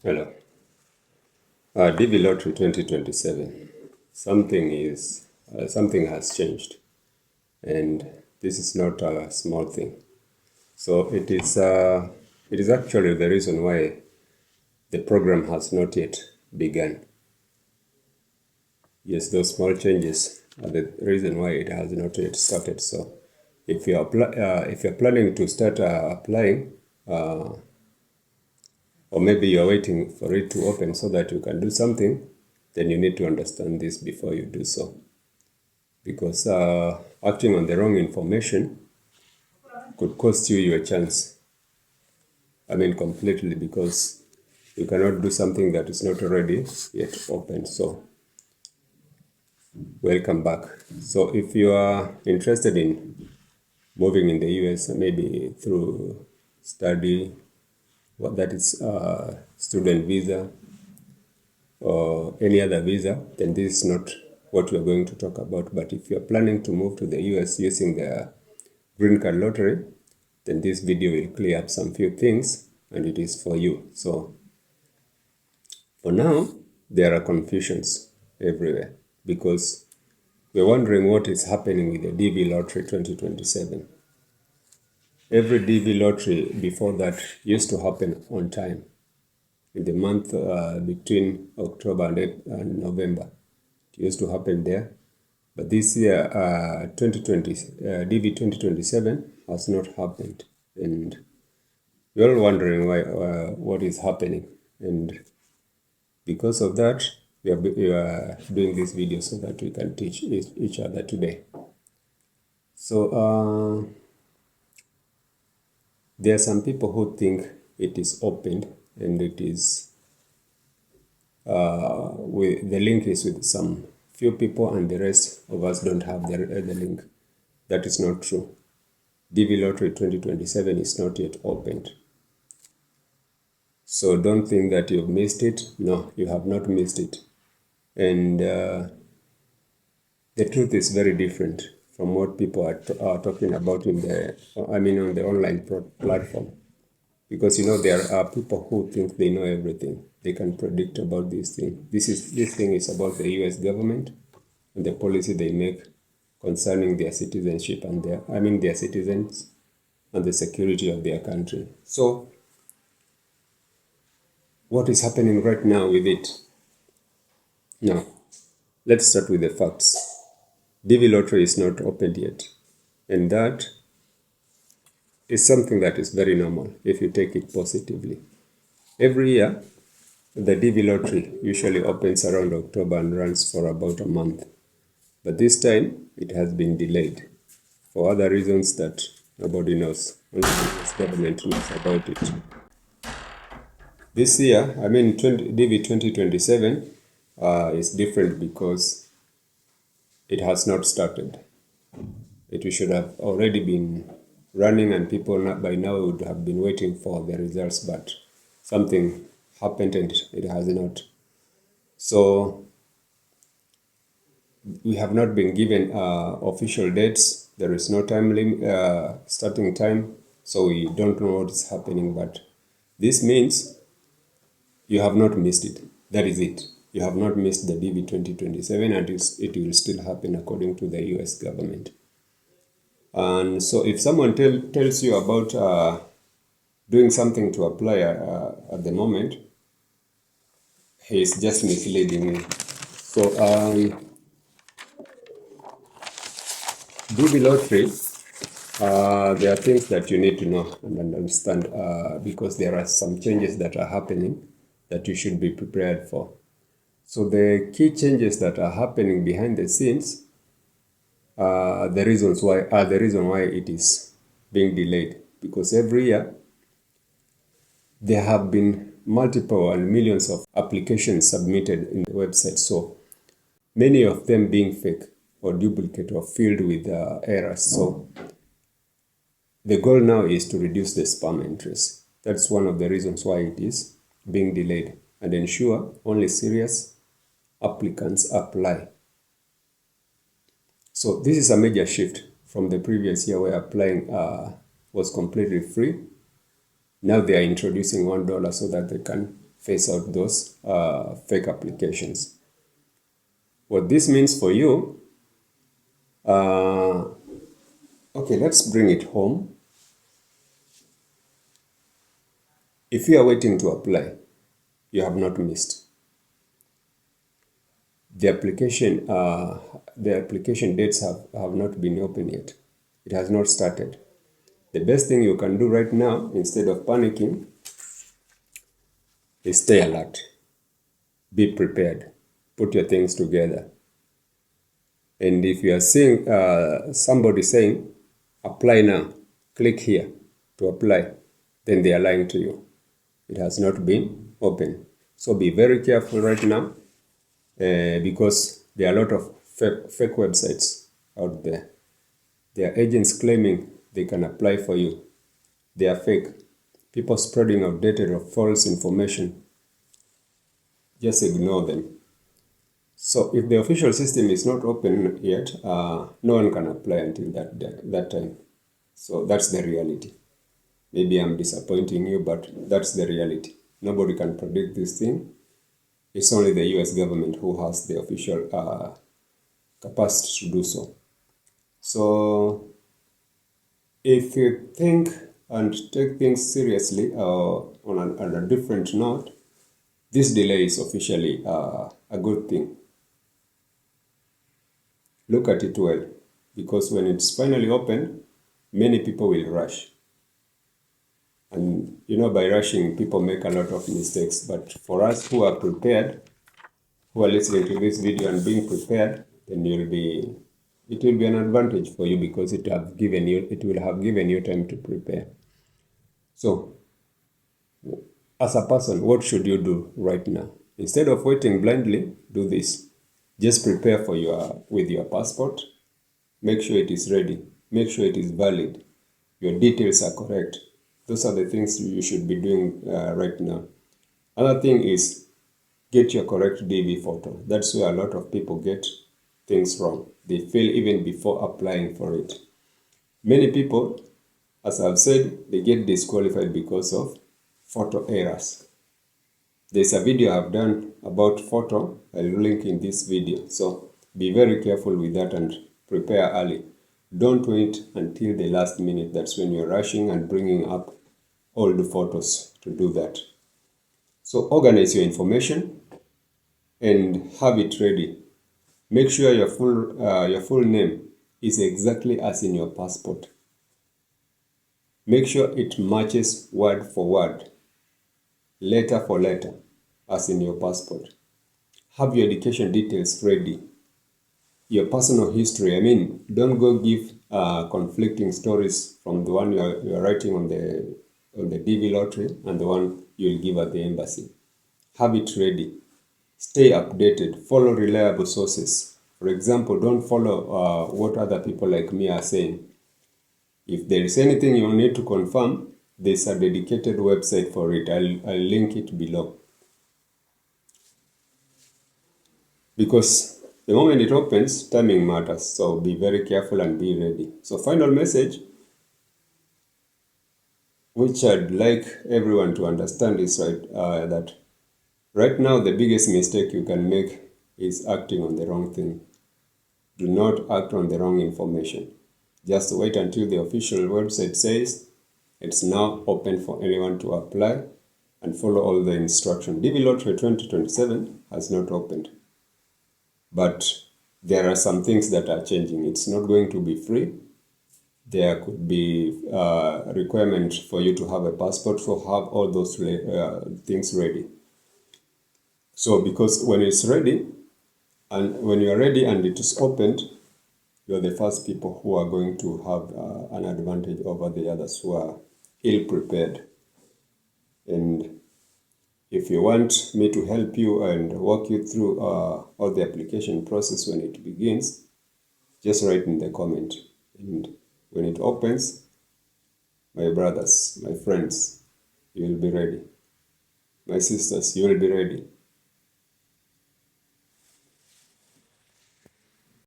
Hello. DB Lottery 2027. Something has changed, and this is not a small thing. So it is actually the reason why the program has not yet begun. Yes, those small changes are the reason why it has not yet started. So if you're planning to start applying, or maybe you're waiting for it to open so that you can do something, then you need to understand this before you do so. Because acting on the wrong information could cost you your chance. Completely, because you cannot do something that is not already yet open. So, welcome back. So, if you are interested in moving in the US, maybe through study, that is student visa or any other visa, then this is not what we're going to talk about. But if you're planning to move to the US using the green card lottery, then this video will clear up some few things, and it is for you. So for now, there are confusions everywhere because we're wondering what is happening with the DV Lottery 2027. Every DV lottery before that used to happen on time in the month between October and November. It used to happen there. But this year, 2020, DV 2027 has not happened. And we're all wondering why, what is happening. And because of that, we are doing this video so that we can teach each other today. So there are some people who think it is opened and it is the link is with some few people and the rest of us don't have the link. That is not true. DV Lottery 2027 is not yet opened. So don't think that you've missed it. No, you have not missed it. And the truth is very different from what people are talking about on the online platform. Because there are people who think they know everything. They can predict about this thing. This thing is about the US government and the policy they make concerning their citizenship and their citizens and the security of their country. So what is happening right now with it? Now, let's start with the facts. DV Lottery is not opened yet, and that is something that is very normal if you take it positively. Every year, the DV Lottery usually opens around October and runs for about a month. But this time, it has been delayed for other reasons that nobody knows. Only the US government knows about it. This year, DV 2027 is different because it has not started. It should have already been running and people by now would have been waiting for the results, but something happened and it has not. So we have not been given official dates. There is no starting time, so we don't know what is happening, but this means you have not missed it. That is it. You have not missed the DV 2027, and it will still happen according to the US government. And so if someone tells you about doing something to apply at the moment, he is just misleading you. So DV Lottery, there are things that you need to know and understand because there are some changes that are happening that you should be prepared for. So the key changes that are happening behind the scenes are the reason why it is being delayed. Because every year there have been multiple and millions of applications submitted in the website. So many of them being fake or duplicate or filled with errors. So the goal now is to reduce the spam entries. That's one of the reasons why it is being delayed and ensure only serious applicants apply. So this is a major shift from the previous year where applying was completely free. Now they are introducing $1 so that they can phase out those fake applications. What this means for you, okay, let's bring it home. If you are waiting to apply, you have not missed. The application dates have not been open yet. It has not started. The best thing you can do right now, instead of panicking, is stay alert. Be prepared. Put your things together. And if you are seeing somebody saying, apply now, click here to apply, then they are lying to you. It has not been open. So be very careful right now because there are a lot of fake websites out there. There are agents claiming they can apply for you. They are fake. People spreading outdated or false information. Just ignore them. So if the official system is not open yet, no one can apply until that time. So that's the reality. Maybe I'm disappointing you, but that's the reality. Nobody can predict this thing. It's only the US government who has the official capacity to do so. So if you think and take things seriously on a different note, this delay is officially a good thing. Look at it well, because when it's finally open, many people will rush. And by rushing, people make a lot of mistakes. But for us who are prepared, who are listening to this video and being prepared, then it will be an advantage for you because it will have given you time to prepare. So, as a person, what should you do right now? Instead of waiting blindly, do this. Just prepare with your passport. Make sure it is ready. Make sure it is valid. Your details are correct. Those are the things you should be doing right now. Another thing is get your correct DV photo. That's where a lot of people get things wrong. They fail even before applying for it. Many people, as I've said, they get disqualified because of photo errors. There's a video I've done about photo. I'll link in this video. So be very careful with that and prepare early. Don't wait until the last minute. That's when you're rushing and bringing up old photos to do that. So organize your information and have it ready. Make sure your full name is exactly as in your passport. Make sure it matches word for word, letter for letter, as in your passport. Have your education details ready. Your personal history. Don't go give conflicting stories from the one you're writing on the DV lottery and the one you'll give at the embassy. Have it ready. Stay updated. Follow reliable sources. For example, don't follow what other people like me are saying. If there is anything you need to confirm, there's a dedicated website for it. I'll link it below. Because the moment it opens, timing matters. So be very careful and be ready. So final message, which I'd like everyone to understand is that right now the biggest mistake you can make is acting on the wrong thing. Do not act on the wrong information. Just wait until the official website says it's now open for anyone to apply and follow all the instructions. DV Lottery 2027 has not opened. But there are some things that are changing. It's not going to be free. There could be a requirement for you to have a passport, so have all those things ready. So because when it's ready, and when you're ready and it is opened, you're the first people who are going to have an advantage over the others who are ill-prepared. And if you want me to help you and walk you through all the application process when it begins, just write in the comment. And when it opens, my brothers, my friends, you will be ready. My sisters, you will be ready.